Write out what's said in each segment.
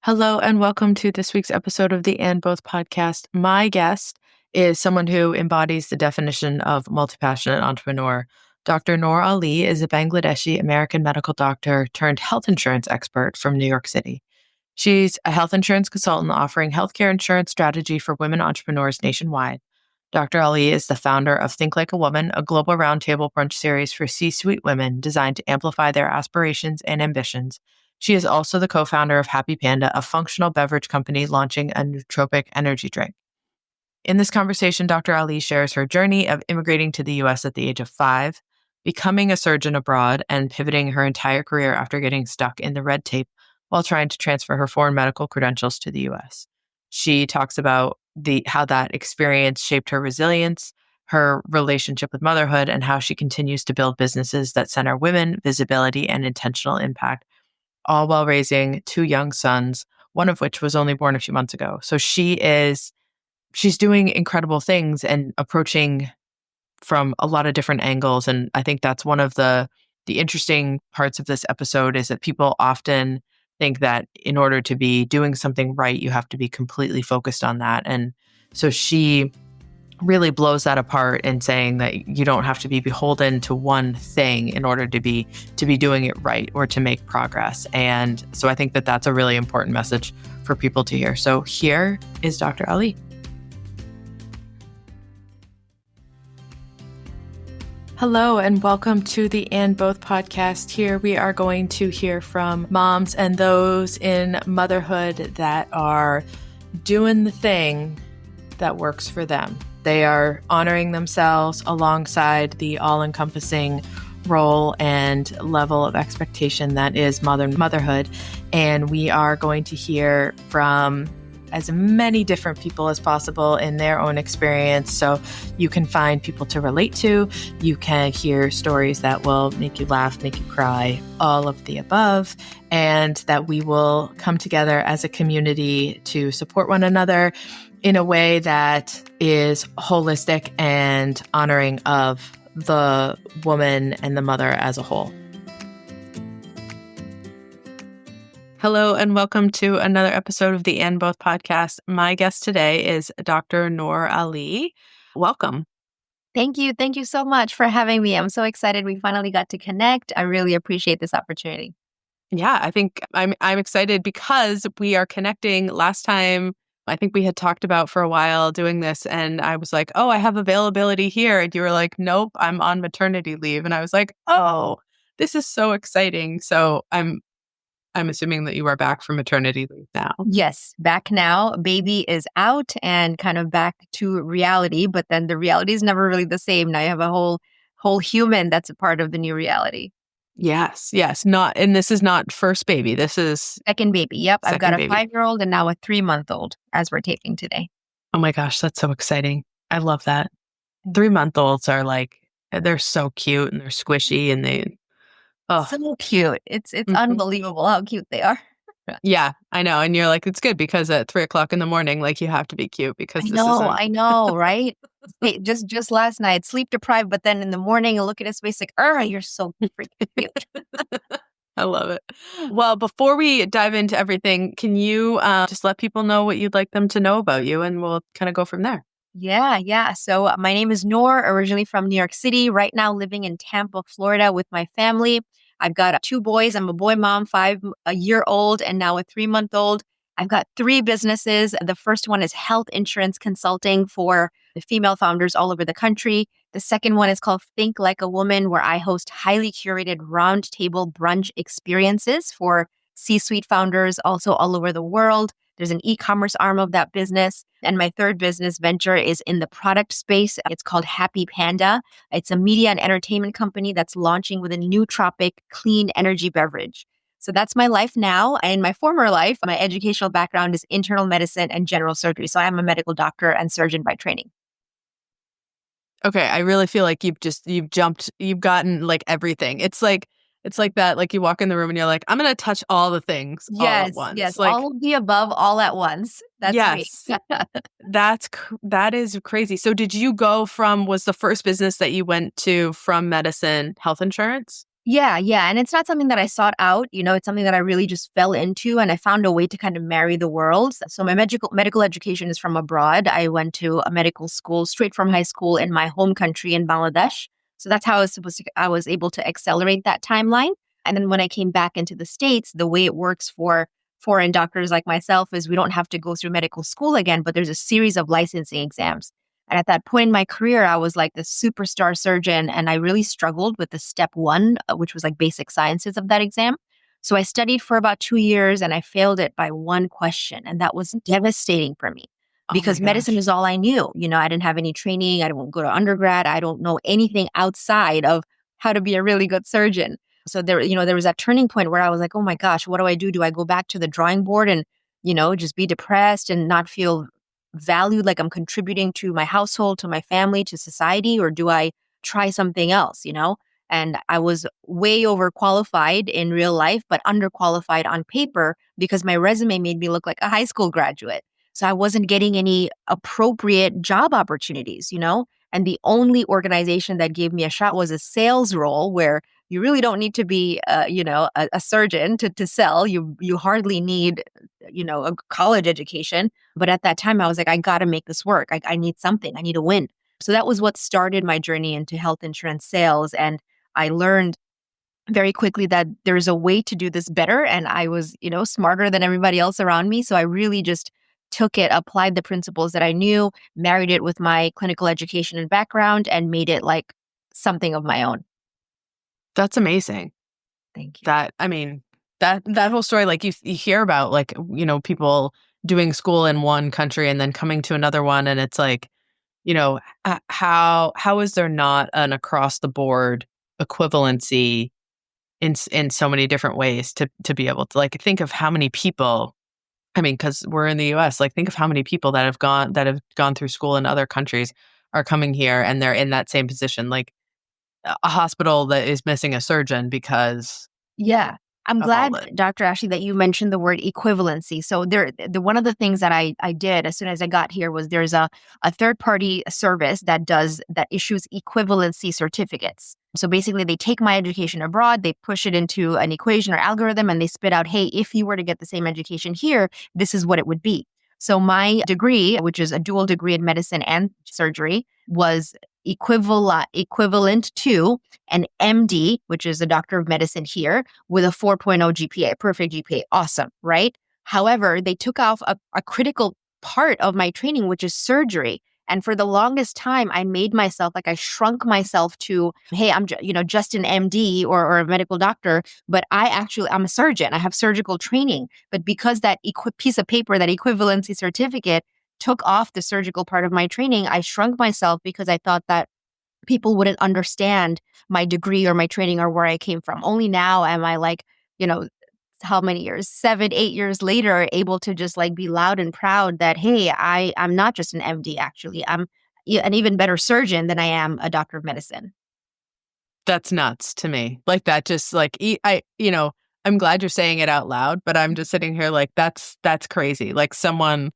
Hello, and welcome to this week's episode of the And Both podcast. My guest is someone who embodies the definition of multi-passionate entrepreneur. Dr. Noor Ali is a Bangladeshi-American medical doctor turned health insurance expert from New York City. She's a health insurance consultant offering healthcare insurance strategy for women entrepreneurs nationwide. Dr. Ali is the founder of Think Like a Woman, a global roundtable brunch series for C-suite women designed to amplify their aspirations and ambitions. She is also the co-founder of Happy Panda, a functional beverage company launching a nootropic energy drink. In this conversation, Dr. Ali shares her journey of immigrating to the US at the age of 5, becoming a surgeon abroad, and pivoting her entire career after getting stuck in the red tape while trying to transfer her foreign medical credentials to the US. She talks about how that experience shaped her resilience, her relationship with motherhood, and how she continues to build businesses that center women, visibility, and intentional impact, all while raising 2 young sons, one of which was only born a few months ago. So she's doing incredible things and approaching from a lot of different angles. And I think that's one of the interesting parts of this episode is that people often think that in order to be doing something right, you have to be completely focused on that. And so she really blows that apart and saying that you don't have to be beholden to one thing in order to be doing it right or to make progress. And so I think that that's a really important message for people to hear. So here is Dr. Ali. Hello, and welcome to the And Both podcast. Here we are going to hear from moms and those in motherhood that are doing the thing that works for them. They are honoring themselves alongside the all-encompassing role and level of expectation that is motherhood. And we are going to hear from as many different people as possible in their own experience. So you can find people to relate to. You can hear stories that will make you laugh, make you cry, all of the above. And that we will come together as a community to support one another in a way that is holistic and honoring of the woman and the mother as a whole. Hello, and welcome to another episode of the And Both podcast. My guest today is Dr. Noor Ali. Welcome. Thank you. Thank you so much for having me. I'm so excited we finally got to connect. I really appreciate this opportunity. Yeah, I think I'm excited because we are connecting. Last time, I think we had talked about for a while doing this, and I was like, oh, I have availability here. And you were like, nope, I'm on maternity leave. And I was like, oh, this is so exciting. So I'm assuming that you are back from maternity leave now. Yes, back now. Baby is out and kind of back to reality, but then the reality is never really the same. Now you have a whole human that's a part of the new reality. Yes. And this is not first baby. This is second baby. Yep. I've got a baby. 5-year-old and now a 3-month-old as we're taping today. Oh my gosh, that's so exciting. I love that. 3-month-olds are they're so cute and they're squishy and so cute. It's unbelievable how cute they are. Yeah, I know. And you're like, it's good because at 3:00 in the morning, you have to be cute because I know, right? Hey, just last night, sleep deprived, but then in the morning, I look at his face like, you're so freaking cute. I love it. Well, before we dive into everything, can you just let people know what you'd like them to know about you, and we'll kind of go from there. Yeah. So my name is Noor, originally from New York City, right now living in Tampa, Florida with my family. I've got 2 boys. I'm a boy mom, 5-year-old, and now a 3-month-old. I've got 3 businesses. The first one is health insurance consulting for the female founders all over the country. The second one is called Think Like a Woman, where I host highly curated roundtable brunch experiences for C-suite founders also all over the world. There's an e-commerce arm of that business. And my third business venture is in the product space. It's called Happy Panda. It's a media and entertainment company that's launching with a nootropic clean energy beverage. So that's my life now. And my former life, my educational background is internal medicine and general surgery. So I am a medical doctor and surgeon by training. Okay, I really feel like you've gotten everything. It's like that, you walk in the room and you're like, I'm going to touch all the things all at once. Yes, all of the above, all at once. That's me. That is crazy. So did you go was the first business that you went to from medicine health insurance? Yeah, yeah. And it's not something that I sought out, it's something that I really just fell into and I found a way to kind of marry the worlds. So my medical education is from abroad. I went to a medical school straight from high school in my home country in Bangladesh. So that's how I was able to accelerate that timeline. And then when I came back into the States, the way it works for foreign doctors like myself is we don't have to go through medical school again, but there's a series of licensing exams. And at that point in my career, I was like the superstar surgeon, and I really struggled with the step one, which was like basic sciences of that exam. So I studied for about 2 years and I failed it by one question. And that was devastating for me Oh my because medicine gosh. is all I knew. I didn't have any training. I didn't go to undergrad. I don't know anything outside of how to be a really good surgeon. So there was that turning point where I was like, oh my gosh, what do I do? Do I go back to the drawing board and, just be depressed and not feel valued, like I'm contributing to my household, to my family, to society, or do I try something else? And I was way overqualified in real life, but underqualified on paper because my resume made me look like a high school graduate. So I wasn't getting any appropriate job opportunities. And the only organization that gave me a shot was a sales role where you really don't need to be, a surgeon to sell. You hardly need, a college education. But at that time, I was like, I got to make this work. I need something. I need a win. So that was what started my journey into health insurance sales. And I learned very quickly that there's a way to do this better. And I was, smarter than everybody else around me. So I really just took it, applied the principles that I knew, married it with my clinical education and background, and made it like something of my own. That's amazing. Thank you. That I mean, that whole story, like you hear about like, people doing school in one country and then coming to another one, and it's like, how is there not an across the board equivalency in so many different ways to be able to like think of how many people. I mean, because we're in the U.S., like think of how many people that have gone through school in other countries are coming here and they're in that same position, like a hospital that is missing a surgeon because Yeah. I'm of all glad, the. Dr. Ashley, that you mentioned the word equivalency. So one of the things that I did as soon as I got here was there's a third party service that issues equivalency certificates. So basically they take my education abroad, they push it into an equation or algorithm, and they spit out, hey, if you were to get the same education here, this is what it would be. So my degree, which is a dual degree in medicine and surgery, was equivalent to an MD, which is a doctor of medicine here, with a 4.0 GPA, perfect GPA. Awesome, right? However, they took off a critical part of my training, which is surgery. And for the longest time, I made myself like I shrunk myself to, hey, I'm just an MD or a medical doctor, but I'm a surgeon. I have surgical training. But because that piece of paper, that equivalency certificate, took off the surgical part of my training, I shrunk myself because I thought that people wouldn't understand my degree or my training or where I came from. Only now am I like, you know, how many years, 7, 8 years later, able to just like be loud and proud that, hey, I'm not just an MD, actually. I'm an even better surgeon than I am a doctor of medicine. That's nuts to me. Like that just like I'm glad you're saying it out loud, but I'm just sitting here like that's crazy. Like someone,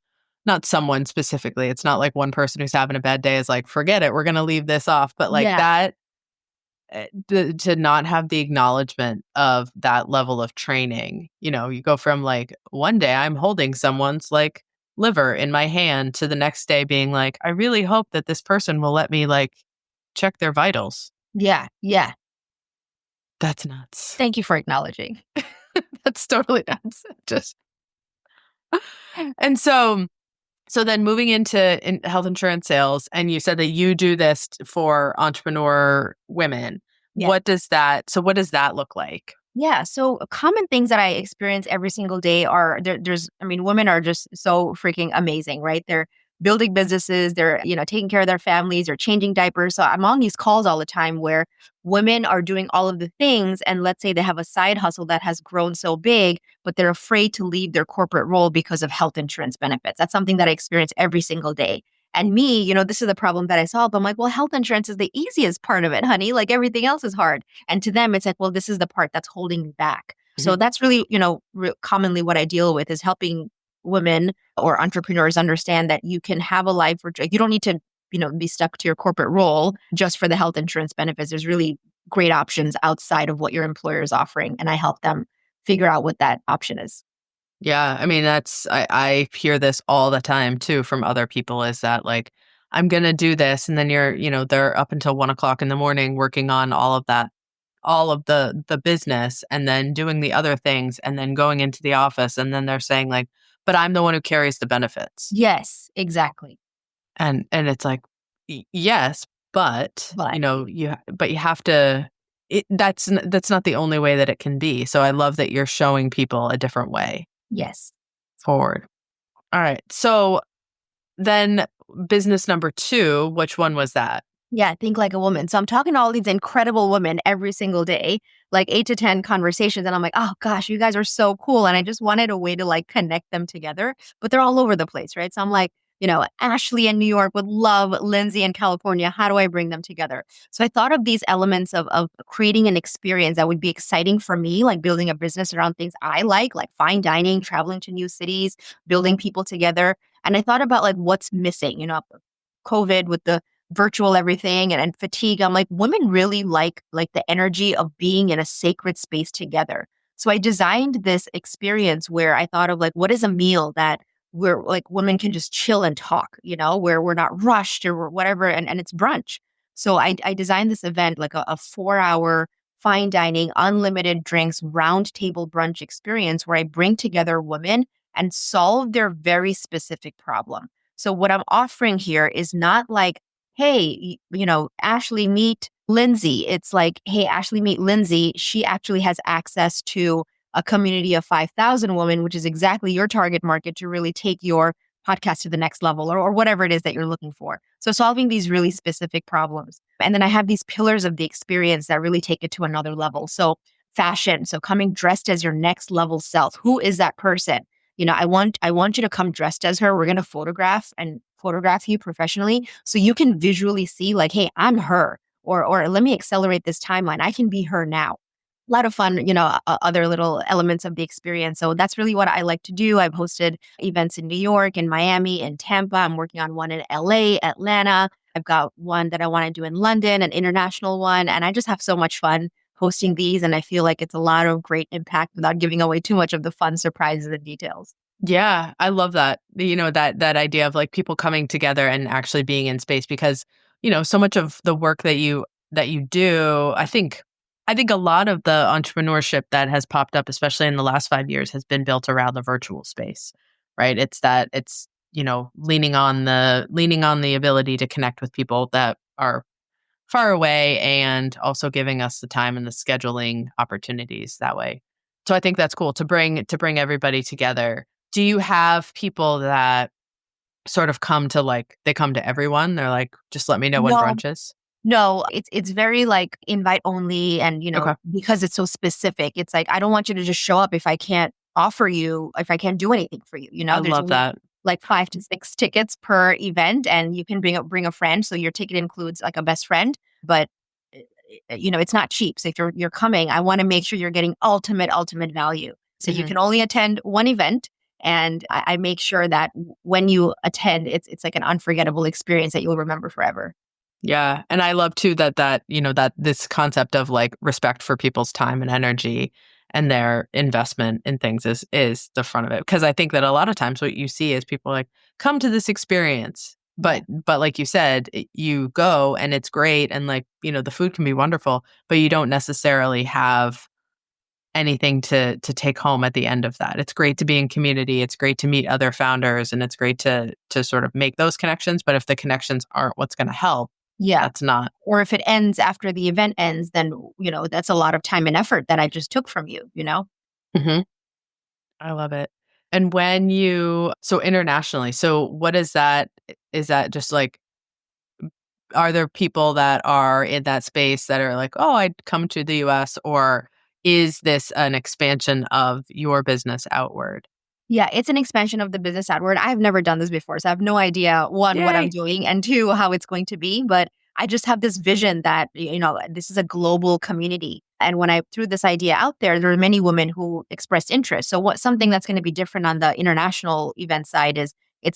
not someone specifically. It's not like one person who's having a bad day is like, forget it, we're going to leave this off, but like Yeah. that to not have the acknowledgement of that level of training. You go from like one day I'm holding someone's like liver in my hand to the next day being like, I really hope that this person will let me like check their vitals. Yeah. Yeah. That's nuts. Thank you for acknowledging. That's totally nuts. Just and so then moving into health insurance sales, and you said that you do this for entrepreneur women. Yeah. What does that look like? Yeah. So common things that I experience every single day are women are just so freaking amazing, right? They're building businesses, they're, taking care of their families, they're changing diapers. So I'm on these calls all the time where women are doing all of the things. And let's say they have a side hustle that has grown so big, but they're afraid to leave their corporate role because of health insurance benefits. That's something that I experience every single day. And me, this is the problem that I solve. I'm like, well, health insurance is the easiest part of it, honey. Like everything else is hard. And to them, it's like, well, this is the part that's holding me back. So Mhm. that's really, commonly what I deal with is helping women or entrepreneurs understand that you can have a life where you don't need to, be stuck to your corporate role just for the health insurance benefits. There's really great options outside of what your employer is offering. And I help them figure out what that option is. Yeah, I mean, I hear this all the time too from other people is that like, I'm gonna do this. And then they're up until 1 o'clock in the morning working on all of that, all of the business and then doing the other things and then going into the office. And then they're saying like, but I'm the one who carries the benefits. Yes, exactly. And it's like, yes, but But you have to, that's not the only way that it can be. So I love that you're showing people a different way yes. forward. All right. So then business number 2, which one was that? Yeah, think like a woman. So I'm talking to all these incredible women every single day, like 8 to 10 conversations. And I'm like, oh gosh, you guys are so cool. And I just wanted a way to like connect them together, but they're all over the place, right? So I'm like, Ashley in New York would love Lindsay in California. How do I bring them together? So I thought of these elements of creating an experience that would be exciting for me, like building a business around things I like fine dining, traveling to new cities, building people together. And I thought about like what's missing, COVID with the virtual everything and fatigue. I'm like, women really like the energy of being in a sacred space together. So I designed this experience where I thought of like, what is a meal that where like women can just chill and talk, where we're not rushed or whatever, and it's brunch. So I designed this event like a 4 hour fine dining, unlimited drinks, round table brunch experience where I bring together women and solve their very specific problem. So what I'm offering here is not like, hey, Ashley, meet Lindsay. It's like, hey, Ashley, meet Lindsay. She actually has access to a community of 5,000 women, which is exactly your target market to really take your podcast to the next level or whatever it is that you're looking for. So solving these really specific problems. And then I have these pillars of the experience that really take it to another level. So fashion. So coming dressed as your next level self. Who is that person? I want you to come dressed as her. We're going to photograph you professionally so you can visually see like, hey, I'm her, or let me accelerate this timeline. I can be her now. A lot of fun, other little elements of the experience. So that's really what I like to do. I've hosted events in New York, in Miami, in Tampa. I'm working on one in LA, Atlanta. I've got one that I want to do in London, an international one. And I just have so much fun hosting these. And I feel like it's a lot of great impact without giving away too much of the fun surprises and details. Yeah, I love that. That idea of like people coming together and actually being in space because, so much of the work that you do, I think a lot of the entrepreneurship that has popped up, especially in the last 5 years, has been built around the virtual space, right? Leaning on the ability to connect with people that are far away and also giving us the time and the scheduling opportunities that way. So I think that's cool to bring everybody together. Do you have people that sort of they come to everyone? They're like, just let me know when No, brunch is? no, it's very like invite only, and Okay. because it's so specific, it's like I don't want you to just show up if I can't do anything for you. I There's love only that. like 5 to 6 tickets per event, and you can bring a friend. So your ticket includes like a best friend, but it's not cheap. So if you're coming, I want to make sure you're getting ultimate value. So you Mhm. can only attend one event. And I make sure that when you attend, it's like an unforgettable experience that you'll remember forever. Yeah, and I love too that this concept of like respect for people's time and energy and their investment in things is the front of it. Because I think that a lot of times what you see is people like come to this experience, Yeah. but like you said, you go and it's great and like the food can be wonderful, but you don't necessarily have anything to take home at the end of that. It's great to be in community. It's great to meet other founders, and it's great to sort of make those connections. But if the connections aren't what's going to help, Yeah. that's not. Or if it ends after the event ends, then, that's a lot of time and effort that I just took from you. Mhm. I love it. And so internationally, so what is that? Is that just like, are there people that are in that space that are like, oh, I'd come to the US, or is this an expansion of your business outward? Yeah, it's an expansion of the business outward. I've never done this before, so I have no idea, one, what I'm Yay. doing, and two, how it's going to be. But I just have this vision that, this is a global community. And when I threw this idea out there are many women who expressed interest. So something that's going to be different on the international event side is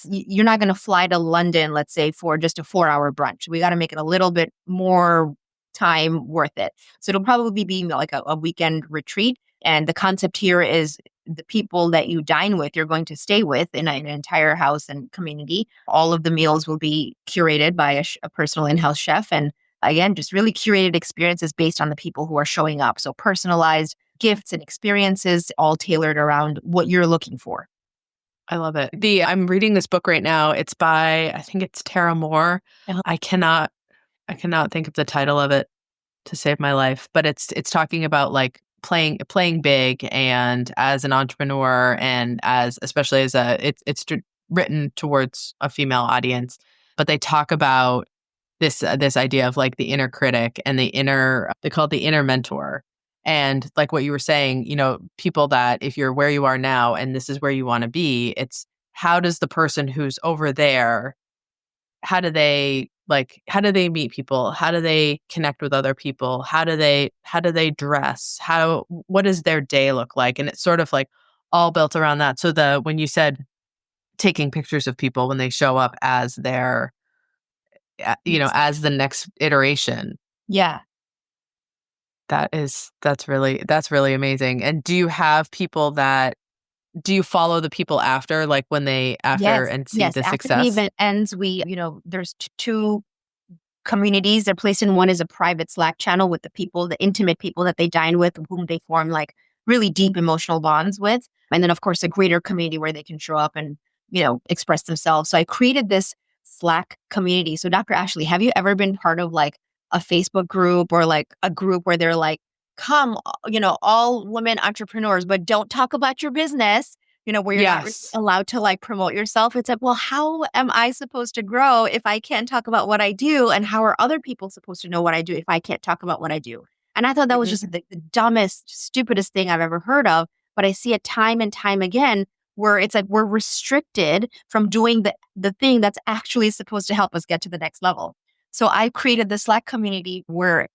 you're not going to fly to London, let's say, for just a 4 hour brunch. We got to make it a little bit more time worth it. So it'll probably be like a weekend retreat. And the concept here is the people that you dine with, you're going to stay with in an entire house and community. All of the meals will be curated by a personal in-house chef. And again, just really curated experiences based on the people who are showing up. So personalized gifts and experiences, all tailored around what you're looking for. I love it. I'm reading this book right now. It's by, I think it's Tara Moore. Uh-huh. I cannot think of the title of it to save my life, but it's talking about like playing big, and as an entrepreneur, and as especially as it's written towards a female audience, but they talk about this idea of like the inner critic and they call it the inner mentor. And like what you were saying, people that if you're where you are now and this is where you want to be, it's how does the person who's over there, how do they meet people? How do they connect with other people? How do they dress? What does their day look like? And it's sort of like all built around that. So when you said taking pictures of people when they show up as their, as the next iteration. Yeah. That's really amazing. And do you follow the people after, like when Yes, and see yes. the After success? the event ends, there's two communities they're placed in. One is a private Slack channel with the intimate people that they dine with, whom they form like really deep emotional bonds with. And then of course a greater community where they can show up and, express themselves. So I created this Slack community. So Dr. Ashley, have you ever been part of like a Facebook group or like a group where they're like, come, all women entrepreneurs, but don't talk about your business, where you're not really allowed to like promote yourself? It's like, well, how am I supposed to grow if I can't talk about what I do? And how are other people supposed to know what I do if I can't talk about what I do? And I thought that was just the dumbest, stupidest thing I've ever heard of. But I see it time and time again where it's like we're restricted from doing the thing that's actually supposed to help us get to the next level. So I created the Slack community where,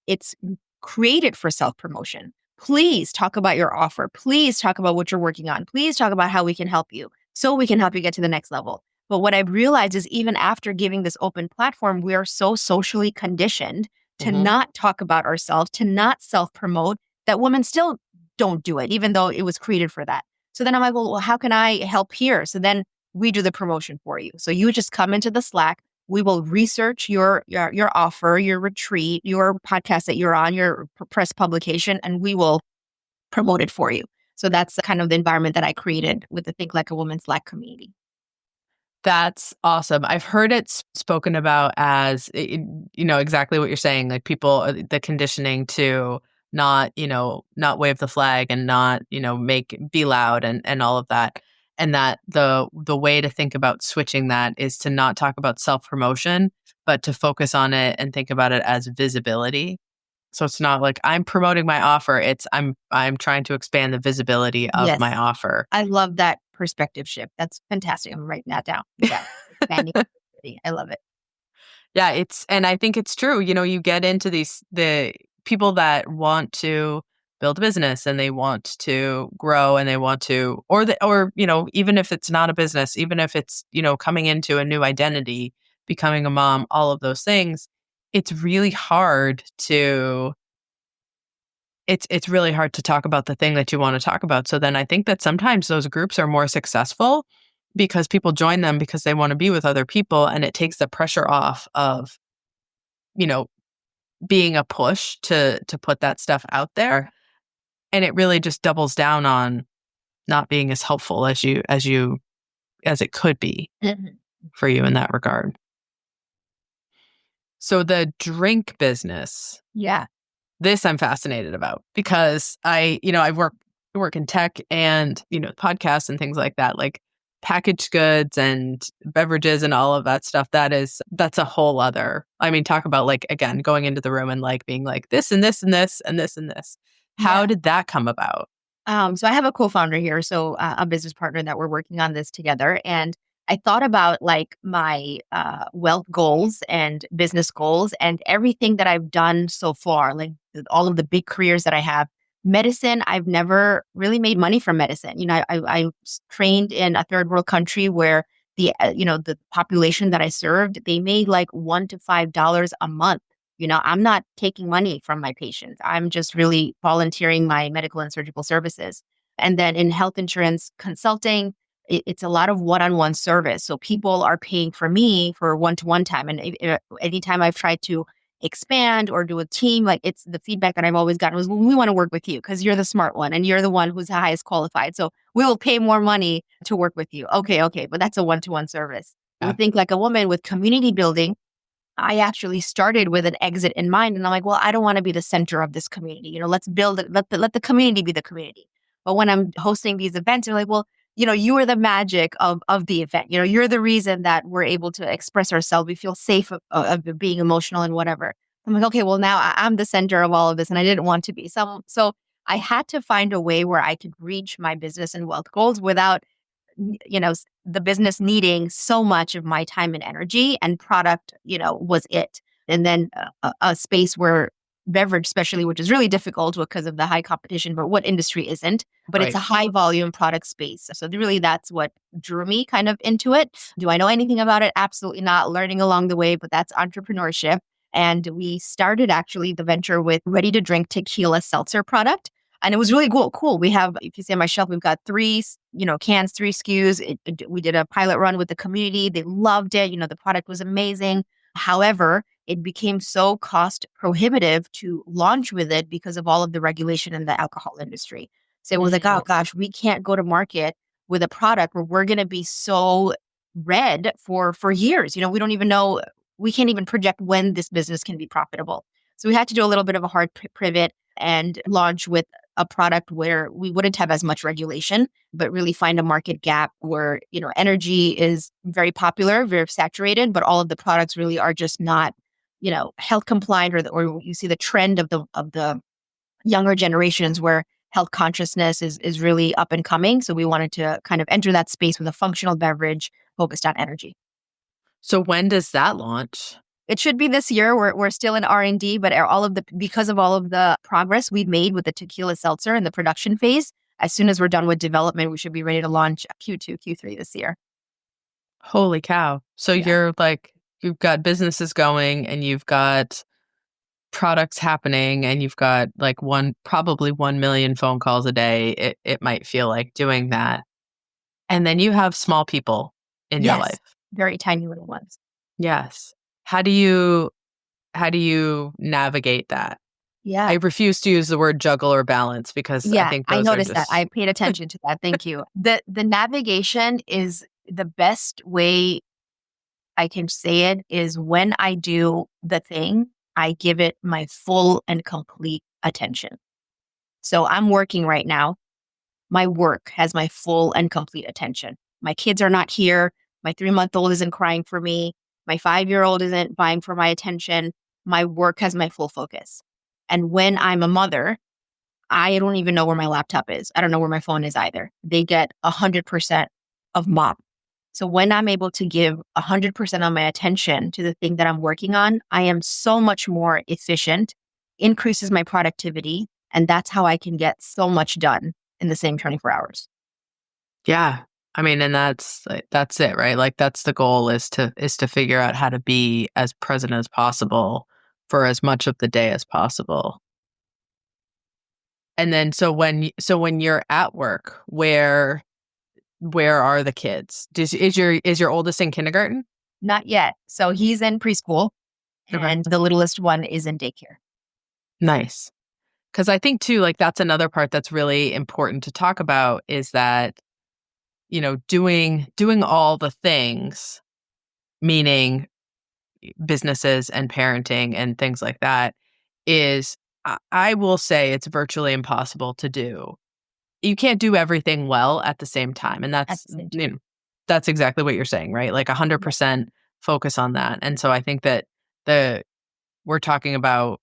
it's created for self-promotion. Please talk about your offer. Please talk about what you're working on. Please talk about how we can help you so we can help you get to the next level. But what I've realized is even after giving this open platform, we are so socially conditioned to not talk about ourselves, to not self-promote, that women still don't do it, even though it was created for that. So then I'm like, well, how can I help here? So then we do the promotion for you. So you just come into the Slack. We will research your offer, your retreat, your podcast that you're on, your press publication, and we will promote it for you. So that's kind of the environment that I created with the Think Like a Woman Slack community. That's awesome. I've heard it spoken about as, exactly what you're saying, like people, the conditioning to not wave the flag and not, be loud and all of that. And that the way to think about switching that is to not talk about self-promotion, but to focus on it and think about it as visibility. So it's not like I'm promoting my offer. It's I'm trying to expand the visibility of my offer. I love that perspective shift. That's fantastic. I'm writing that down. Yeah. Expanding. I love it. Yeah, and I think it's true. You get into the people that want to build a business and they want to grow and they want to, or even if it's not a business, even if it's, coming into a new identity, becoming a mom, all of those things, it's really hard to talk about the thing that you want to talk about. So then I think that sometimes those groups are more successful because people join them because they want to be with other people, and it takes the pressure off of, being a push to put that stuff out there. And it really just doubles down on not being as helpful as it could be for you in that regard. So the drink business. Yeah. This I'm fascinated about because I work in tech and, podcasts and things like that, like packaged goods and beverages and all of that stuff. That's a whole other, talk about like, again, going into the room and like being like this and this and this and this and this. How did that come about? So I have a co-founder here, so a business partner that we're working on this together. And I thought about like my wealth goals and business goals and everything that I've done so far, like all of the big careers that I have. Medicine, I've never really made money from medicine. I trained in a third world country where the population that I served, they made like $1 to $5 a month, I'm not taking money from my patients. I'm just really volunteering my medical and surgical services. And then in health insurance consulting, it's a lot of one-on-one service. So people are paying for me for one-to-one time. And anytime I've tried to expand or do a team, like it's the feedback that I've always gotten was, well, we want to work with you because you're the smart one and you're the one who's the highest qualified. So we'll pay more money to work with you. Okay. But that's a one-to-one service. We Yeah. think like a woman with community building. I actually started with an exit in mind. And I'm like, well, I don't want to be the center of this community. Let's build it. Let the community be the community. But when I'm hosting these events, they're like, well, you are the magic of the event. You're the reason that we're able to express ourselves. We feel safe of being emotional and whatever. I'm like, okay, well, now I'm the center of all of this and I didn't want to be. So I had to find a way where I could reach my business and wealth goals without the business needing so much of my time and energy, and product, was it. And then a space where beverage, especially, which is really difficult because of the high competition, but what industry isn't? But it's Right. a high volume product space. So really that's what drew me kind of into it. Do I know anything about it? Absolutely not. Learning along the way, but that's entrepreneurship. And we started actually the venture with ready to drink tequila seltzer product. And it was really cool. We have, if you see on my shelf, we've got three, cans, three SKUs. We did a pilot run with the community. They loved it. The product was amazing. However, it became so cost prohibitive to launch with it because of all of the regulation in the alcohol industry. So it was like, oh gosh, we can't go to market with a product where we're going to be so red for years. We don't even know, we can't even project when this business can be profitable. So we had to do a little bit of a hard pivot and launch with a product where we wouldn't have as much regulation, but really find a market gap where, energy is very popular, very saturated, but all of the products really are just not, health compliant, or you see the trend of the younger generations where health consciousness is really up and coming. So we wanted to kind of enter that space with a functional beverage focused on energy. So when does that launch? It should be this year. We're still in R&D, but because of all of the progress we've made with the tequila seltzer in the production phase, as soon as we're done with development, we should be ready to launch Q2, Q3 this year. Holy cow. So Yeah. you're like, you've got businesses going and you've got products happening and you've got like probably 1 million phone calls a day. It might feel like doing that. And then you have small people in your Yes. life. Very tiny little ones. Yes. How do you navigate that? Yeah. I refuse to use the word juggle or balance because I Yeah, think I those are noticed that. just I paid attention to that. Thank you. The navigation is the best way I can say it is when I do the thing, I give it my full and complete attention. So I'm working right now. My work has my full and complete attention. My kids are not here. My 3-month-old isn't crying for me. My 5-year-old isn't vying for my attention. My work has my full focus. And when I'm a mother, I don't even know where my laptop is. I don't know where my phone is either. They get 100% of mom. So when I'm able to give 100% of my attention to the thing that I'm working on, I am so much more efficient, increases my productivity, and that's how I can get so much done in the same 24 hours. yeah. I mean, and that's it, right? Like that's the goal is to figure out how to be as present as possible for as much of the day as possible. And then when you're at work, where are the kids? Is your oldest in kindergarten? Not yet. So he's in preschool Okay. and the littlest one is in daycare. Nice. Because I think too, like that's another part that's really important to talk about is that, doing all the things, meaning businesses and parenting and things like that, is I will say it's virtually impossible to do. You can't do everything well at the same time. And At that's, the same time. that's exactly what you're saying, right? Like 100% focus on that. And so I think that we're talking about,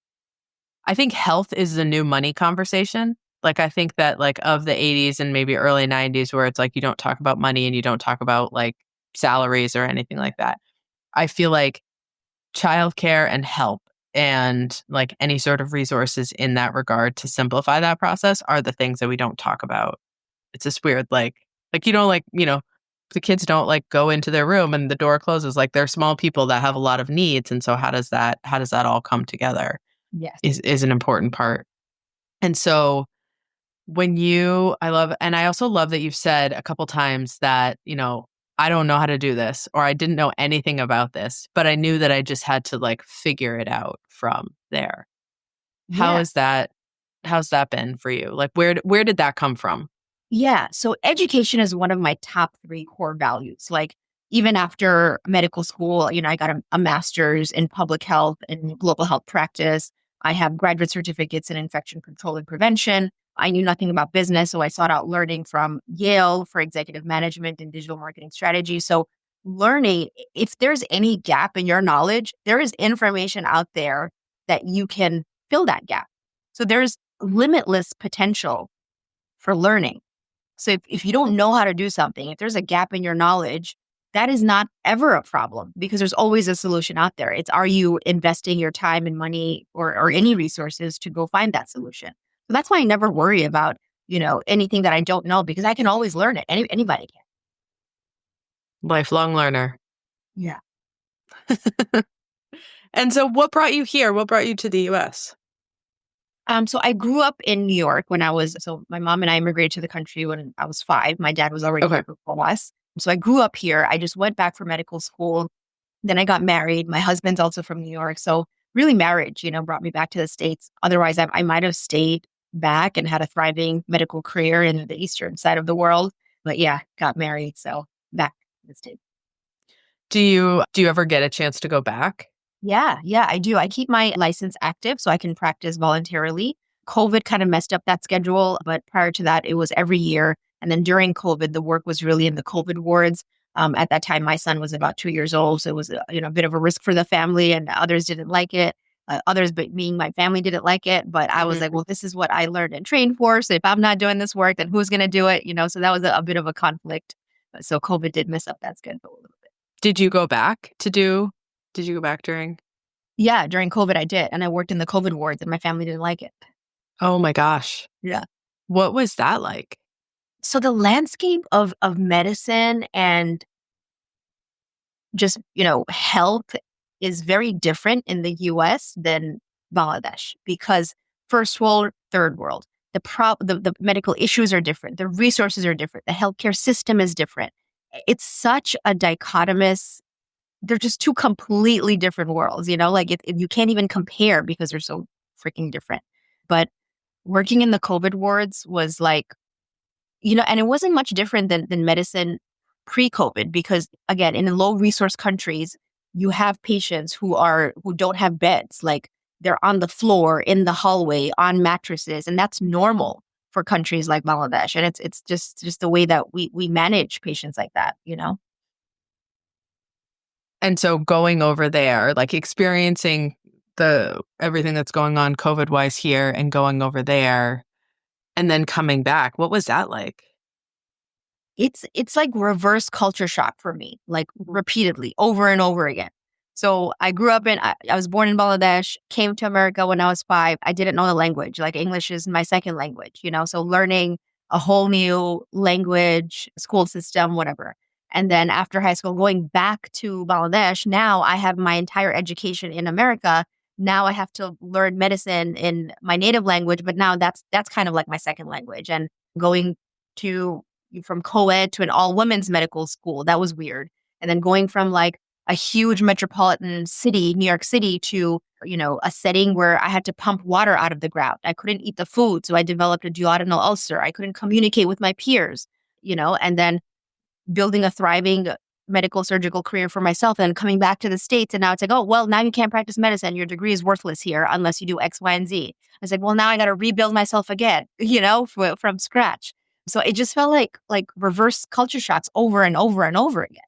I think health is the new money conversation. Like I think that like of the 80s and maybe early 90s where it's like you don't talk about money and you don't talk about like salaries or anything like that. I feel like childcare and help and like any sort of resources in that regard to simplify that process are the things that we don't talk about. It's this weird like you don't like, the kids don't like go into their room and the door closes. Like they're small people that have a lot of needs. And so how does that all come together Yes. is an important part. And so and I also love that you've said a couple times that, I don't know how to do this, or I didn't know anything about this, but I knew that I just had to like figure it out from there. How Yeah. is that? How's that been for you? Like, where did that come from? Yeah. So education is one of my top three core values. Like even after medical school, I got a master's in public health and global health practice. I have graduate certificates in infection control and prevention. I knew nothing about business, so I sought out learning from Yale for executive management and digital marketing strategy. So learning, if there's any gap in your knowledge, there is information out there that you can fill that gap. So there's limitless potential for learning. So if you don't know how to do something, if there's a gap in your knowledge, that is not ever a problem because there's always a solution out there. It's, are you investing your time and money or any resources to go find that solution? So that's why I never worry about, anything that I don't know because I can always learn it. Anybody can. Lifelong learner. Yeah. And so what brought you here? What brought you to the US? So I grew up in New York so my mom and I immigrated to the country when I was 5. My dad was already Okay. here before us. So I grew up here. I just went back for medical school. Then I got married. My husband's also from New York. So really marriage, brought me back to the States. Otherwise, I might have stayed back and had a thriving medical career in the eastern side of the world. But yeah, got married. So back to the States. Do you ever get a chance to go back? Yeah, I do. I keep my license active so I can practice voluntarily. COVID kind of messed up that schedule, but prior to that, it was every year. And then during COVID, the work was really in the COVID wards. At that time, my son was about 2 years old, so it was a bit of a risk for the family, and others didn't like it. Others, but meaning my family, didn't like it. But I was like, well, this is what I learned and trained for. So if I'm not doing this work, then who's going to do it? So that was a bit of a conflict. So COVID did mess up that schedule a little bit. Did you go back did you go back during? Yeah, during COVID, I did. And I worked in the COVID wards and my family didn't like it. Oh my gosh. Yeah. What was that like? So the landscape of medicine and just, health is very different in the US than Bangladesh because first world, third world, the medical issues are different. The resources are different. The healthcare system is different. It's such a dichotomous, they're just two completely different worlds, like you can't even compare because they're so freaking different. But working in the COVID wards was like, and it wasn't much different than medicine pre-COVID because again, in low resource countries, you have patients who don't have beds, like they're on the floor, in the hallway, on mattresses, and that's normal for countries like Bangladesh. And it's just the way that we manage patients like that. And so going over there, like experiencing the everything that's going on COVID wise here and going over there and then coming back, what was that like? It's like reverse culture shock for me, like repeatedly over and over again. So I was born in Bangladesh, came to America when I was 5. I didn't know the language. Like English is my second language. So learning a whole new language, school system, whatever. And then after high school, going back to Bangladesh, now I have my entire education in America. Now I have to learn medicine in my native language, but now that's kind of like my second language. And going to from co-ed to an all women's medical school. That was weird. And then going from like a huge metropolitan city, New York City, to, a setting where I had to pump water out of the ground. I couldn't eat the food. So I developed a duodenal ulcer. I couldn't communicate with my peers, and then building a thriving medical surgical career for myself and coming back to the States. And now it's like, oh, well, now you can't practice medicine. Your degree is worthless here unless you do X, Y, and Z. I was like, well, now I got to rebuild myself again, from scratch. So it just felt like reverse culture shocks over and over and over again.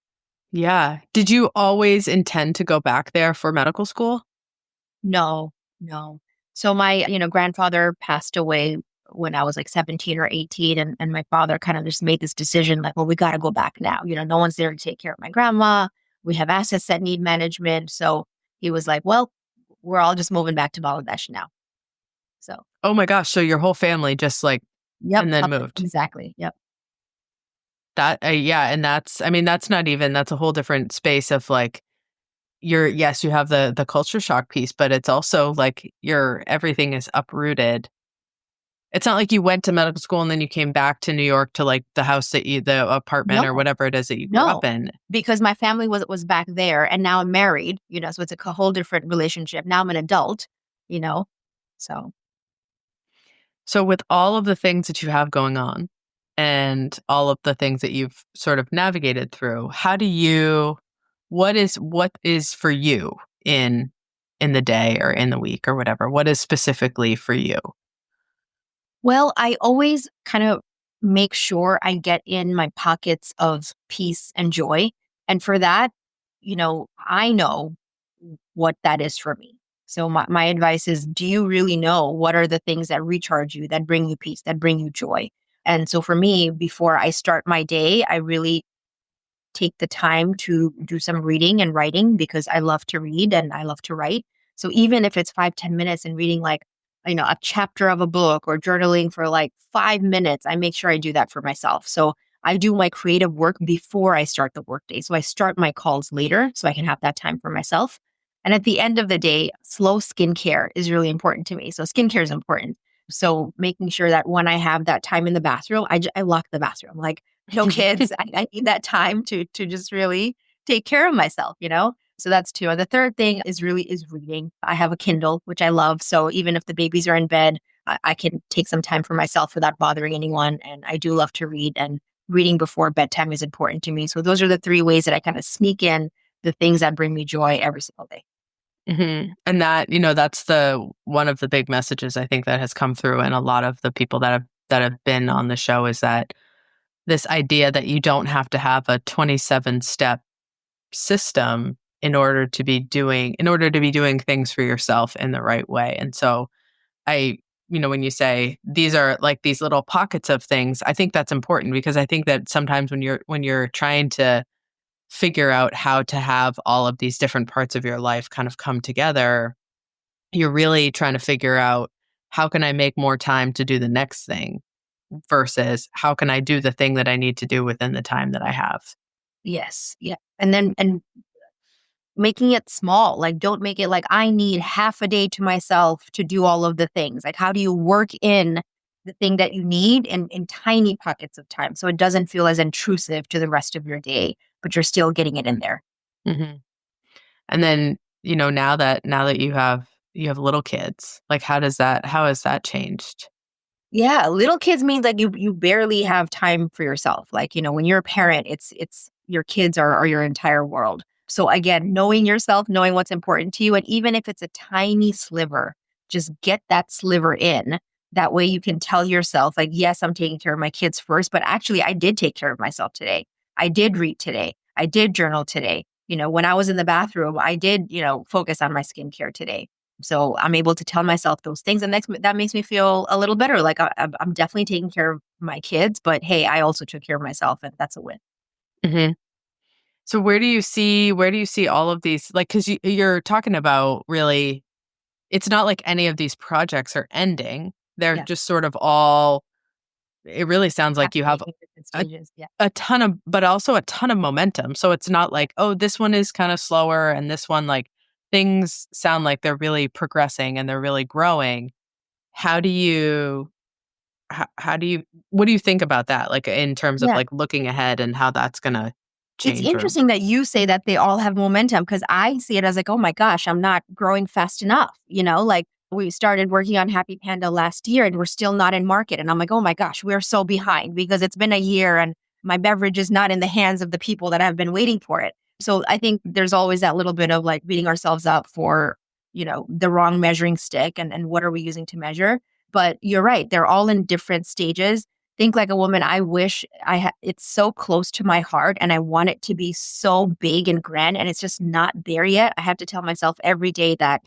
Yeah. Did you always intend to go back there for medical school? No, no. So my, grandfather passed away when I was like 17 or 18. And my father kind of just made this decision like, well, we got to go back now. No one's there to take care of my grandma. We have assets that need management. So he was like, well, we're all just moving back to Bangladesh now. So. Oh my gosh. So your whole family just like, Yep. and then moved. Exactly. Yep. Yeah. And I mean, that's a whole different space of like, yes, you have the culture shock piece, but it's also like everything is uprooted. It's not like you went to medical school and then you came back to New York to like the apartment or No, whatever it is that you grew up no, in. because my family was back there, and now I'm married. So it's a whole different relationship. Now I'm an adult. You know, so So with all of the things that you have going on and all of the things that you've sort of navigated through, what is for you in the day or in the week or whatever? What is specifically for you? well, I always kind of make sure I get in my pockets of peace and joy, and for that, I know what that is for me. So my advice is, do you really know what are the things that recharge you, that bring you peace, that bring you joy? And so for me, before I start my day, I really take the time to do some reading and writing because I love to read and I love to write. So even if it's 5, 10 minutes and reading like, a chapter of a book or journaling for like 5 minutes, I make sure I do that for myself. So I do my creative work before I start the workday. So I start my calls later so I can have that time for myself. And at the end of the day, slow skincare is really important to me. So skincare is important. So making sure that when I have that time in the bathroom, I lock the bathroom. Like, no kids. I need that time to just really take care of myself. So that's two. And the third thing is reading. I have a Kindle, which I love. So even if the babies are in bed, I can take some time for myself without bothering anyone. And I do love to read, and reading before bedtime is important to me. So those are the three ways that I kind of sneak in the things that bring me joy every single day. And that's the one of the big messages I think that has come through in a lot of the people that have been on the show is that this idea that you don't have to have a 27-step system in order to be doing things for yourself in the right way. And so when you say these are like these little pockets of things, I think that's important because I think that sometimes when you're trying to figure out how to have all of these different parts of your life kind of come together, you're really trying to figure out how can I make more time to do the next thing versus how can I do the thing that I need to do within the time that I have. Yes. Yeah. And making it small. Like, don't make it like I need half a day to myself to do all of the things. Like, how do you work in the thing that you need in tiny pockets of time so it doesn't feel as intrusive to the rest of your day, but you're still getting it in there? hmm And then, now that you have little kids, like how has that changed? Yeah, little kids means like you barely have time for yourself. Like, when you're a parent, it's your kids are your entire world. So again, knowing yourself, knowing what's important to you, and even if it's a tiny sliver, just get that sliver in. That way you can tell yourself, like, yes, I'm taking care of my kids first, but actually I did take care of myself today. I did read today. I did journal today. When I was in the bathroom, I did, focus on my skincare today. So I'm able to tell myself those things, and that makes me feel a little better. Like I'm definitely taking care of my kids, but hey, I also took care of myself, and that's a win. hmm So where do you see all of these, like, because you're talking about really, it's not like any of these projects are ending. They're Yeah, just sort of all, it really sounds like you have happening in different a, stages. Yeah, a ton of, but also a ton of momentum. So it's not like, oh, this one is kind of slower and this one, like, things sound like they're really progressing and they're really growing. How do you, how do you, what do you think about that? Like in terms of yeah. like looking ahead and how that's going to It's change or, interesting that you say that they all have momentum because I see it as like, oh my gosh, I'm not growing fast enough. Like we started working on Happy Panda last year and we're still not in market. And I'm like, oh my gosh, we're so behind because it's been a year and my beverage is not in the hands of the people that have been waiting for it. So I think there's always that little bit of like beating ourselves up for, the wrong measuring stick and what are we using to measure. But you're right, they're all in different stages. Think Like a Woman, I wish it's so close to my heart and I want it to be so big and grand and it's just not there yet. I have to tell myself every day that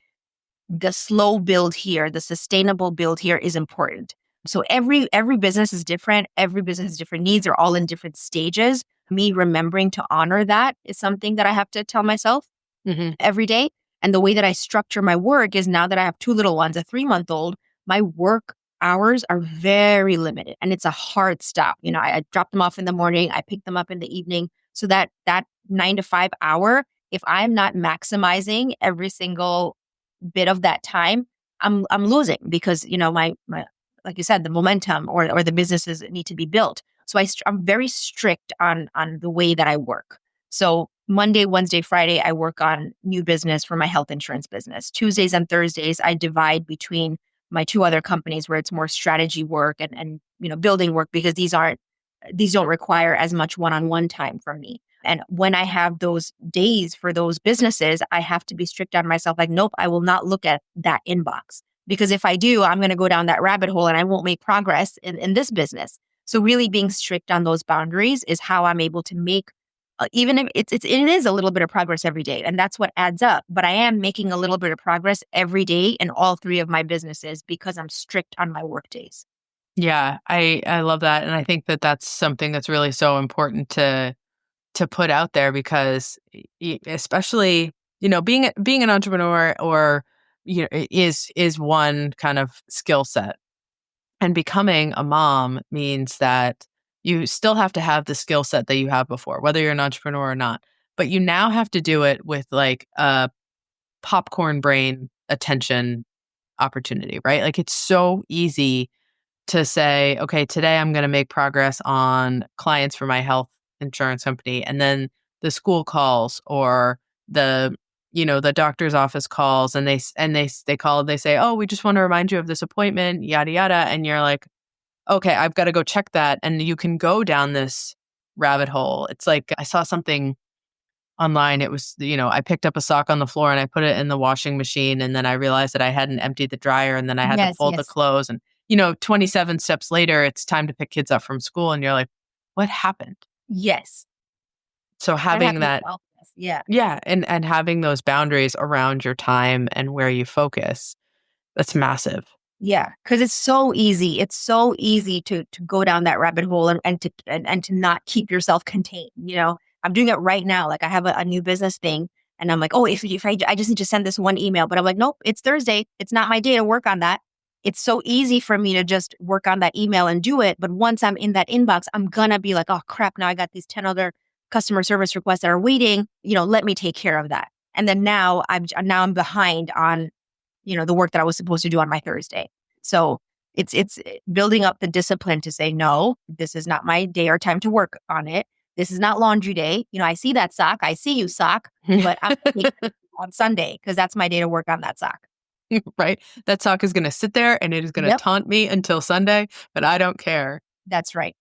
the slow build here, the sustainable build here is important. So every business is different. Every business has different needs. They're all in different stages. Me remembering to honor that is something that I have to tell myself Mhm. every day. And the way that I structure my work is now that I have two little ones, a 3-month old, my work, hours are very limited and it's a hard stop. I drop them off in the morning, I pick them up in the evening. So that 9 to 5 hour, if I'm not maximizing every single bit of that time, I'm losing because my like you said, the momentum or the businesses need to be built. So I'm very strict on the way that I work. So Monday, Wednesday, Friday, I work on new business for my health insurance business. Tuesdays and Thursdays, I divide between my two other companies where it's more strategy work and building work because these don't require as much one-on-one time from me. And when I have those days for those businesses, I have to be strict on myself. Like, nope, I will not look at that inbox because if I do, I'm going to go down that rabbit hole and I won't make progress in this business. So really being strict on those boundaries is how I'm able to make, even if it is a little bit of progress every day. And that's what adds up. But I am making a little bit of progress every day in all three of my businesses because I'm strict on my work days. Yeah, I love that, and I think that that's something that's really so important to put out there because especially, being an entrepreneur or is one kind of skill set. And becoming a mom means that you still have to have the skill set that you have before, whether you're an entrepreneur or not. But you now have to do it with like a popcorn brain attention opportunity, right? Like it's so easy to say, okay, today I'm going to make progress on clients for my health insurance company. And then the school calls or the doctor's office calls and they call and they say, oh, we just want to remind you of this appointment, yada, yada. And you're like, okay, I've got to go check that. And you can go down this rabbit hole. It's like I saw something online. It was, I picked up a sock on the floor and I put it in the washing machine. And then I realized that I hadn't emptied the dryer and then I had to Yes, fold the yes, clothes. And, 27 steps later, it's time to pick kids up from school. And you're like, what happened? yes. So That having happens that, to all of us. Yeah. yeah. And having those boundaries around your time and where you focus, that's massive. Yeah, because it's so easy. It's so easy to go down that rabbit hole and to not keep yourself contained. I'm doing it right now. Like I have a new business thing, and I'm like, oh, if I just need to send this one email, but I'm like, nope, it's Thursday. It's not my day to work on that. It's so easy for me to just work on that email and do it. But once I'm in that inbox, I'm gonna be like, oh crap, now I got these 10 other customer service requests that are waiting. Let me take care of that. And then now I'm behind on the work that I was supposed to do on my Thursday. So it's building up the discipline to say, no, this is not my day or time to work on it. This is not laundry day. I see that sock. I see you, sock, but I'm taking it on Sunday because that's my day to work on that sock. Right? That sock is going to sit there and it is going to Yep, taunt me until Sunday, but I don't care. that's right.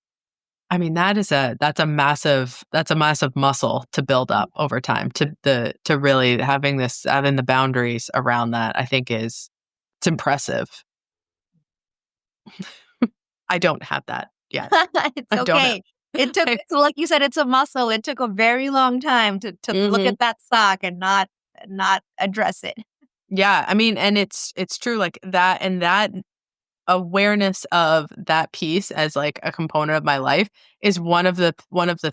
I mean, that's a massive muscle to build up over time to really having the boundaries around that, I think it's impressive. I don't have that yet. It's I don't have. okay. So like you said, it's a muscle. It took a very long time to look Mhm. at that sock and not address it. Yeah, I mean, and it's true like that and that awareness of that piece as like a component of my life is one of the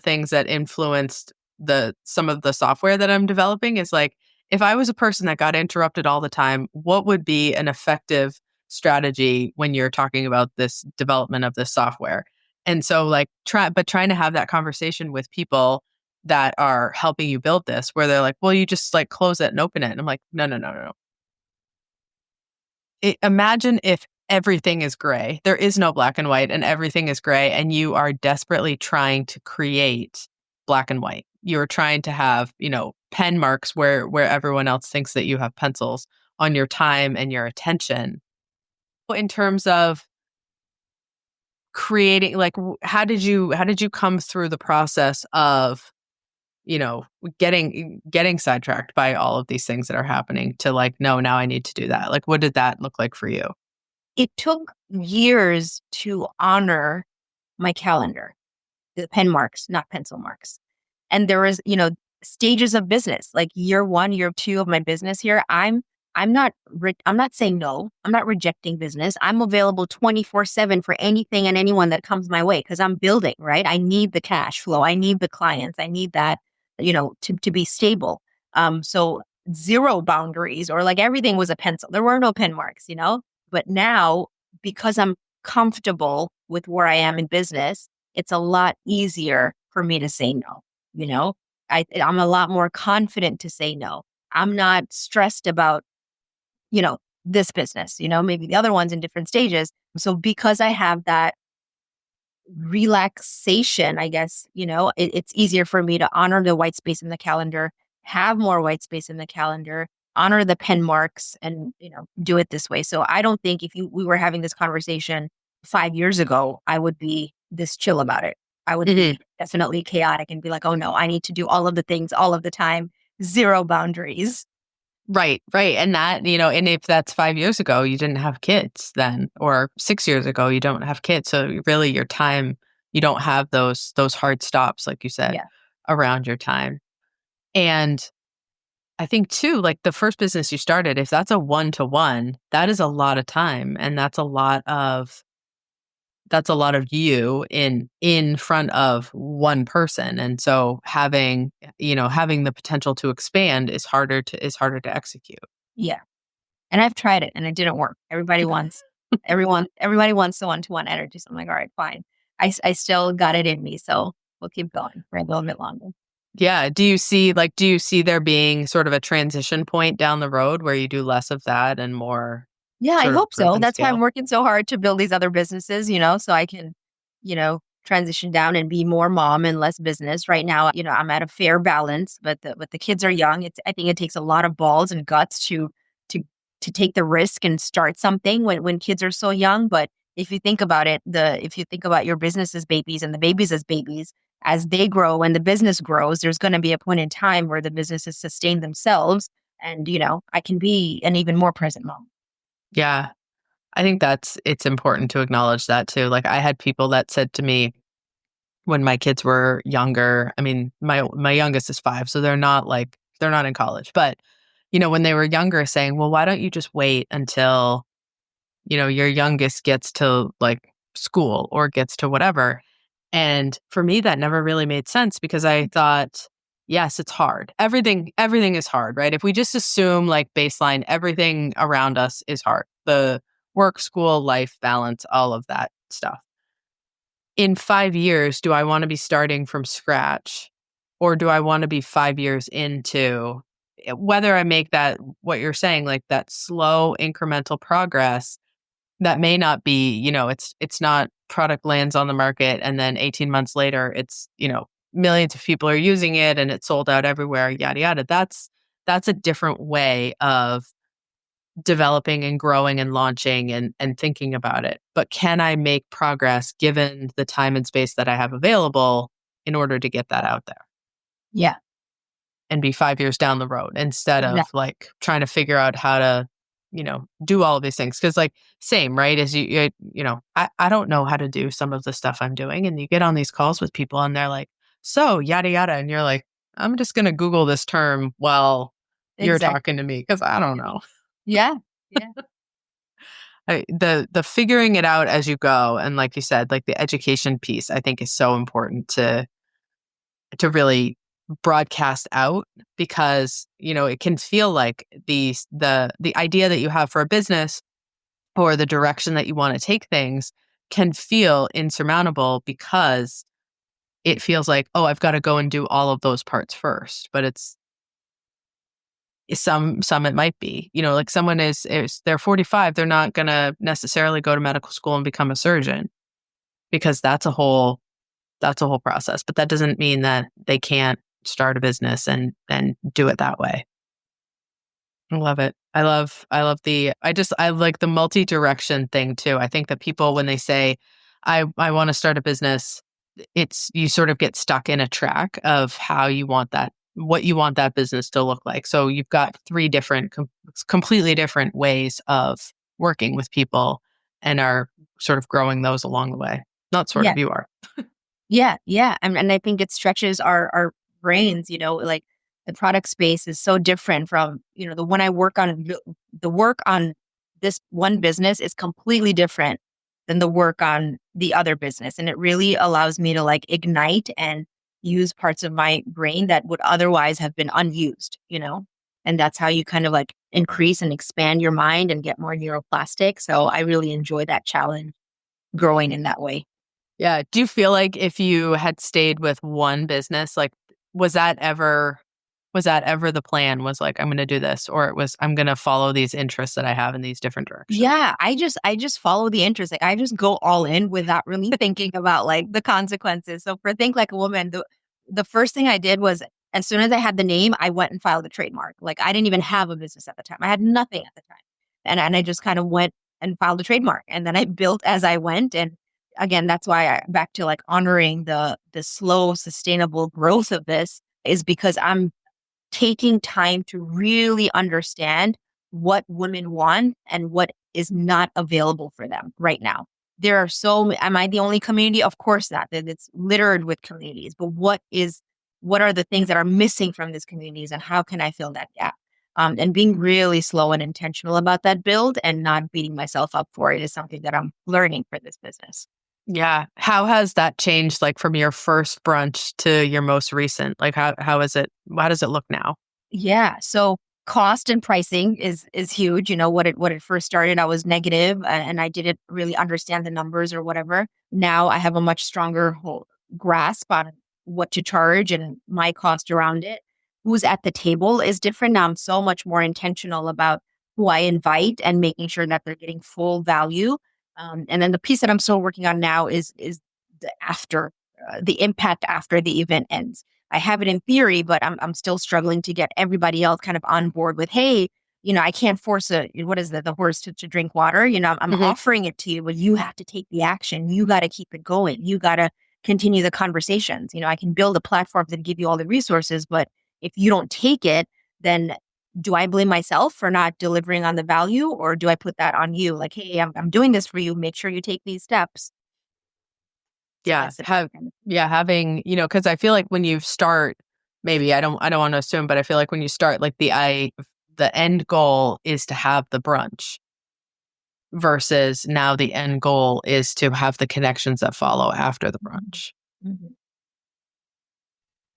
things that influenced some of the software that I'm developing is like if I was a person that got interrupted all the time, what would be an effective strategy when you're talking about this development of this software? And so like trying to have that conversation with people that are helping you build this where they're like, well, you just like close it and open it. And I'm like, no, no, no, no, no. Imagine if everything is gray. There is no black and white, and everything is gray, and you are desperately trying to create black and white. You're trying to have, pen marks where everyone else thinks that you have pencils on your time and your attention. In terms of creating, like, how did you come through the process of getting sidetracked by all of these things that are happening to like, no, now I need to do that. Like, what did that look like for you? It took years to honor my calendar, the pen marks, not pencil marks. And there was, stages of business, like year one, year two of my business here. I'm not saying no. I'm not rejecting business. I'm available 24/7 for anything and anyone that comes my way because I'm building, right? I need the cash flow. I need the clients. I need that, to be stable. So zero boundaries or like everything was a pencil. There were no pen marks. But now because I'm comfortable with where I am in business, it's a lot easier for me to say no. You know, I'm a lot more confident to say no. I'm not stressed about, this business, maybe the other one's in different stages. So because I have that relaxation, I guess, it's easier for me to honor the white space in the calendar, have more white space in the calendar, honor the pen marks, and, do it this way. So I don't think if we were having this conversation 5 years ago, I would be this chill about it. I would Mhm. be definitely chaotic and be like, oh no, I need to do all of the things all of the time, zero boundaries. Right, right. And that, and if that's 5 years ago, you didn't have kids then, or 6 years ago, you don't have kids. So really your time, you don't have those hard stops, like you said, Yeah. around your time. And I think too, like the first business you started, if that's a 1-to-1, that is a lot of time. And that's a lot of you in front of one person. And so having the potential to expand is harder to execute. Yeah. And I've tried it and it didn't work. Everybody wants the one-to-one energy. So I'm like, all right, fine. I still got it in me. So we'll keep going for a little bit longer. Yeah. Do you see there being sort of a transition point down the road where you do less of that and more Yeah, I sort of hope growth so. and That's why I'm scale? working so hard to build these other businesses, so I can, transition down and be more mom and less business. Right now, I'm at a fair balance, but the kids are young. I think it takes a lot of balls and guts to to take the risk and start something when kids are so young. But if you think about it, if you think about your business as babies and the babies as babies, as they grow and the business grows, there's going to be a point in time where the businesses sustain themselves. And, I can be an even more present mom. Yeah. I think it's important to acknowledge that too. Like I had people that said to me when my kids were younger, I mean, my youngest is 5, so they're not in college. But, when they were younger saying, "Well, why don't you just wait until, your youngest gets to like school or gets to whatever?" And for me that never really made sense because I thought, yes, it's hard. Everything is hard, right? If we just assume like baseline everything around us is hard. The work, school, life balance, all of that stuff. In 5 years, do I wanna be starting from scratch, or do I wanna be 5 years into whether I make that what you're saying, like, that slow incremental progress that may not be, it's not product lands on the market and then 18 months later, millions of people are using it and it's sold out everywhere, yada, yada. That's a different way of developing and growing and launching and thinking about it. But can I make progress given the time and space that I have available in order to get that out there Yeah, and be 5 years down the road instead of exactly. like trying to figure out how to, do all of these things. Cause like same, right? As I don't know how to do some of the stuff I'm doing. And you get on these calls with people and they're like, so yada yada. And you're like, I'm just gonna Google this term while you're talking Exactly. to me because I don't know. Yeah. Yeah. The figuring it out as you go, and like you said, like the education piece, I think is so important to really broadcast out because it can feel like the idea that you have for a business or the direction that you want to take things can feel insurmountable because it feels like, oh, I've got to go and do all of those parts first. But it's some it might be, like someone is they're 45, they're not going to necessarily go to medical school and become a surgeon because that's a whole process, but that doesn't mean that they can't start a business and do it that way. I love it. I like the multi-direction thing too. I think that people when they say I want to start a business, it's you sort of get stuck in a track of how you want that what you want that business to look like. So you've got three different completely different ways of working with people and are sort of growing those along the way. Not sort Yeah. of, you are. Yeah. Yeah. And I think it stretches our brains, like the product space is so different from, the one I work on, the work on this one business is completely different than the work on the other business. And it really allows me to like ignite and use parts of my brain that would otherwise have been unused. And that's how you kind of like increase and expand your mind and get more neuroplastic. So I really enjoy that challenge growing in that way. Yeah. Do you feel like if you had stayed with one business, like was that ever the plan was like I'm going to do this or it was I'm going to follow these interests that I have in these different directions? Yeah, I just follow the interest. Like I just go all in without really thinking about like the consequences. So for Think Like a Woman, the first thing I did was as soon as I had the name, I went and filed a trademark. Like I didn't even have a business at the time. I had nothing at the time. And I just kind of went and filed a trademark. And then I built as I went. And again, that's why I back to like honoring the slow, sustainable growth of this is because I'm taking time to really understand what women want and what is not available for them right now. There are am I the only community? Of course not. That it's littered with communities, but what are the things that are missing from these communities and how can I fill that gap? And being really slow and intentional about that build and not beating myself up for it is something that I'm learning for this business. Yeah. How has that changed like from your first brunch to your most recent? Like how is it how does it look now? Yeah. So cost and pricing is huge. You know, what it first started, I was negative and I didn't really understand the numbers or whatever. Now I have a much stronger whole grasp on what to charge and my cost around it. Who's at the table is different. Now I'm so much more intentional about who I invite and making sure that they're getting full value. And then the piece that I'm still working on now is the after the impact after the event ends. I have it in theory, but I'm still struggling to get everybody else kind of on board with, hey, you know, I can't force what is the horse to drink water. You know, I'm Hmm. offering it to you, but you have to take the action. You got to keep it going. You got to continue the conversations. You know, I can build a platform that give you all the resources, but if you don't take it, then do I blame myself for not delivering on the value, or do I put that on you? Like, hey, I'm doing this for you. Make sure you take these steps. So Yeah. that's it. Yeah, having, cuz I feel like when you start maybe I don't want to assume, but I feel like when you start like the end goal is to have the brunch versus now the end goal is to have the connections that follow after the Mhm. brunch. Mhm.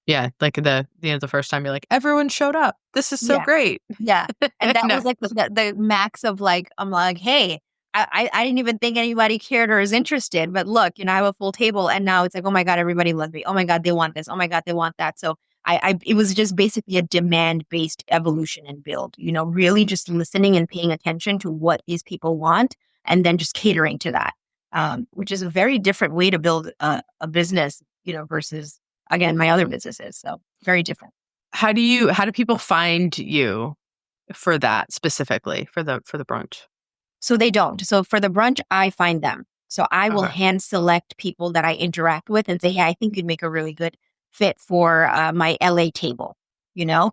Yeah, like the first time you're like everyone showed up. This is so Yeah. great. Yeah, and that No. was, like, the max of, like I'm like, "Hey, I didn't even think anybody cared or is interested, but look, you know, I have a full table, and now it's like, oh my god, everybody loves me. Oh my god, they want this. Oh my god, they want that." So, I it was just basically a demand-based evolution and build, you know, really just listening and paying attention to what these people want, and then just catering to that, which is a very different way to build a business, you know, versus, again, my other businesses, so very different. How do people find you for that specifically for the brunch? So they don't. So for the brunch, I find them. So I will Okay. hand select people that I interact with and say, hey, I think you'd make a really good fit for my LA table. You know,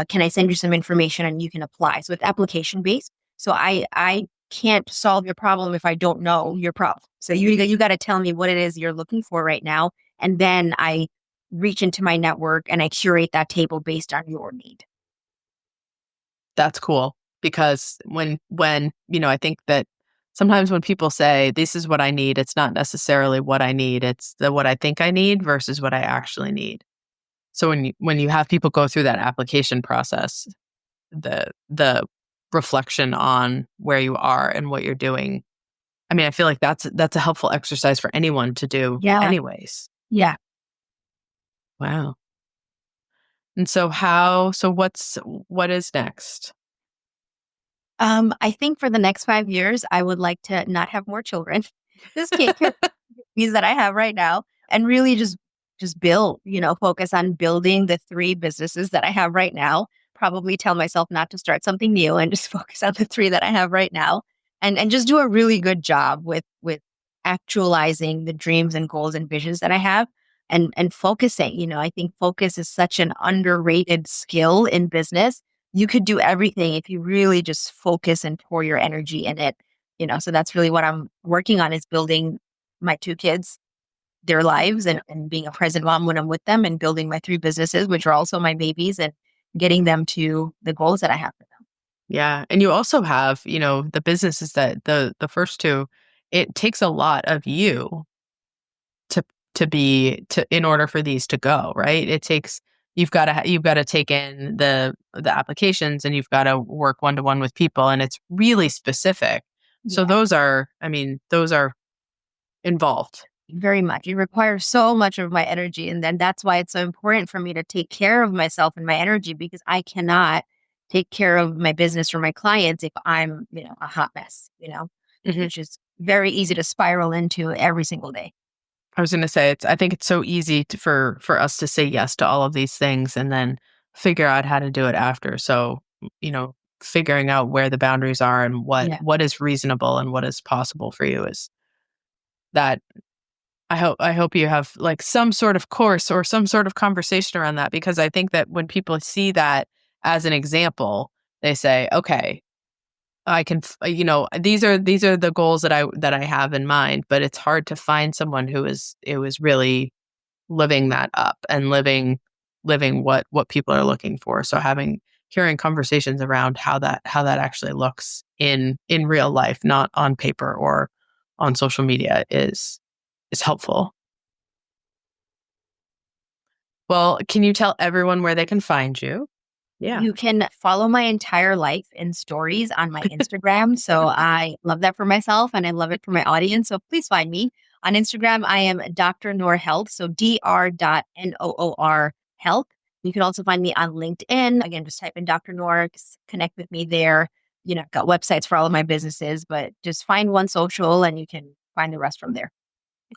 can I send you some information and you can apply? So it's application based. So I can't solve your problem if I don't know your problem. So you got to tell me what it is you're looking for right now, and then I reach into my network and I curate that table based on your need. That's cool because I think that sometimes when people say this is what I need, it's not necessarily what I need. It's the what I think I need versus what I actually need. So when you have people go through that application process, the reflection on where you are and what you're doing, I mean, I feel like that's a helpful exercise for anyone to do Yeah. anyways. Yeah. Wow. And what is next? I think for the next 5 years, I would like to not have more children. Just take care of the needs that I have right now and really just build, you know, focus on building the 3 businesses that I have right now. Probably tell myself not to start something new and just focus on the 3 that I have right now and just do a really good job with actualizing the dreams and goals and visions that I have and focusing. You know, I think focus is such an underrated skill in business. You could do everything if you really just focus and pour your energy in it, you know. So that's really what I'm working on, is building my 2 kids, their lives, and being a present mom when I'm with them, and building my 3 businesses, which are also my babies, and getting them to the goals that I have for them. Yeah, and you also have, the businesses that the first two, it takes a lot of you to in order for these to go, right? It takes you've got to take in the applications, and you've got to work one-to-one with people, and it's really specific. So Yeah, those are involved. very much. It requires so much of my energy. And then that's why it's so important for me to take care of myself and my energy, because I cannot take care of my business or my clients if I'm, a hot mess, Mhm. which is very easy to spiral into every single day. I was going to say I think it's so easy for us to say yes to all of these things and then figure out how to do it after. So, figuring out where the boundaries are and Yeah. what is reasonable and what is possible for you is that I hope you have like some sort of course or some sort of conversation around that, because I think that when people see that as an example, they say, okay, I can, these are the goals that I have in mind, but it's hard to find someone who is really living that up and living what people are looking for. So hearing conversations around how that actually looks in real life, not on paper or on social media, is helpful. Well, can you tell everyone where they can find you? Yeah. You can follow my entire life in stories on my Instagram. So I love that for myself and I love it for my audience. So please find me on Instagram. I am Dr. Noor Health. So Dr. Noor Health. You can also find me on LinkedIn. Again, just type in Dr. Noor, connect with me there. I've got websites for all of my businesses, but just find one social and you can find the rest from there.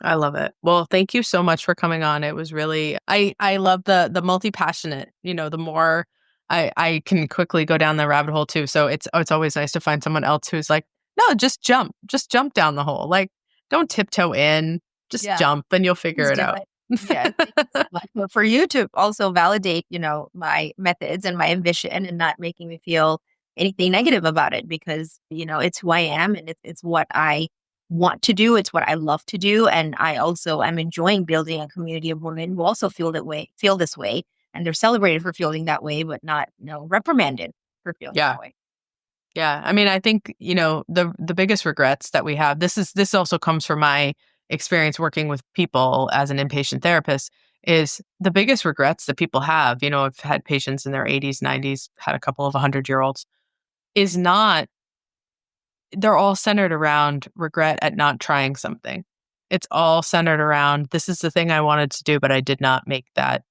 I love it. Well, thank you so much for coming on. It was really I love the multi-passionate, the more I can quickly go down the rabbit hole too. So it's always nice to find someone else who's like, "No, just jump down the hole. Like, don't tiptoe in, just Yeah. jump and you'll figure Just it do out." it. Yeah, thank you so much. But for you to also validate, my methods and my ambition and not making me feel anything negative about it because, it's who I am and it's what I want to do. It's what I love to do. And I also am enjoying building a community of women who also feel this way. And they're celebrated for feeling that way, but not, reprimanded for feeling Yeah. that way. Yeah, I mean, I think, the biggest regrets that we have, this also comes from my experience working with people as an inpatient therapist, is the biggest regrets that people have, I've had patients in their 80s, 90s, had a couple of 100-year-olds, is not they're all centered around regret at not trying something. It's all centered around, this is the thing I wanted to do, but I did not make that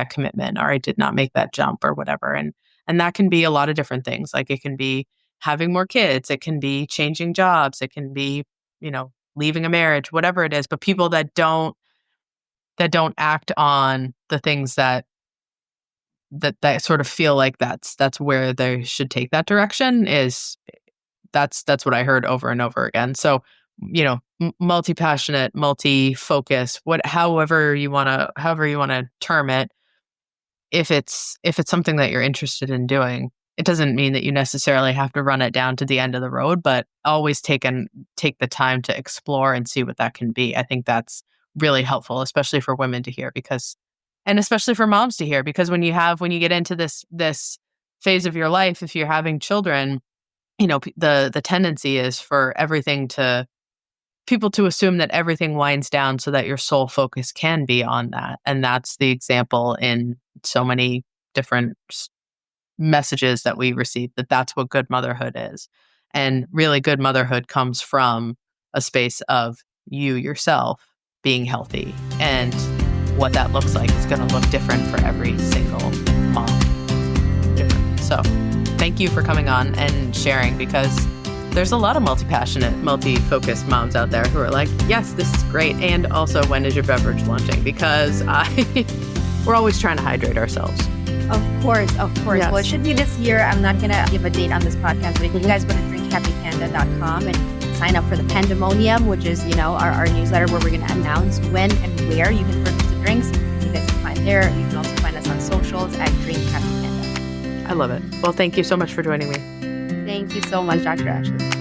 commitment, or I did not make that jump, or whatever. And that can be a lot of different things. Like, it can be having more kids, it can be changing jobs, it can be, leaving a marriage, whatever it is. But people that don't act on the things that sort of feel like that's where they should take that direction, is that's what I heard over and over again. So, multi-passionate, multi-focus, however you want to term it, if it's something that you're interested in doing, it doesn't mean that you necessarily have to run it down to the end of the road, but always take the time to explore and see what that can be. I think that's really helpful, especially for women to hear, and especially for moms to hear, because when you get into this phase of your life, if you're having children, the tendency is for people to assume that everything winds down so that your sole focus can be on that. And that's the example in so many different messages that we receive, that's what good motherhood is. And really good motherhood comes from a space of you yourself being healthy. And what that looks like is going to look different for every single mom. Different. So thank you for coming on and sharing, because there's a lot of multi-passionate, multi-focused moms out there who are like, yes, this is great. And also, when is your beverage launching? Because we're always trying to hydrate ourselves. Of course. Yes. Well, it should be this year. I'm not going to give a date on this podcast, but if you guys go to drinkhappypanda.com and sign up for the Pandemonium, which is, our newsletter where we're going to announce when and where you can purchase the drinks. You guys can find there. You can also find us on socials at Drink Happy Panda. I love it. Well, thank you so much for joining me. Thank you so much, Dr. Ashley.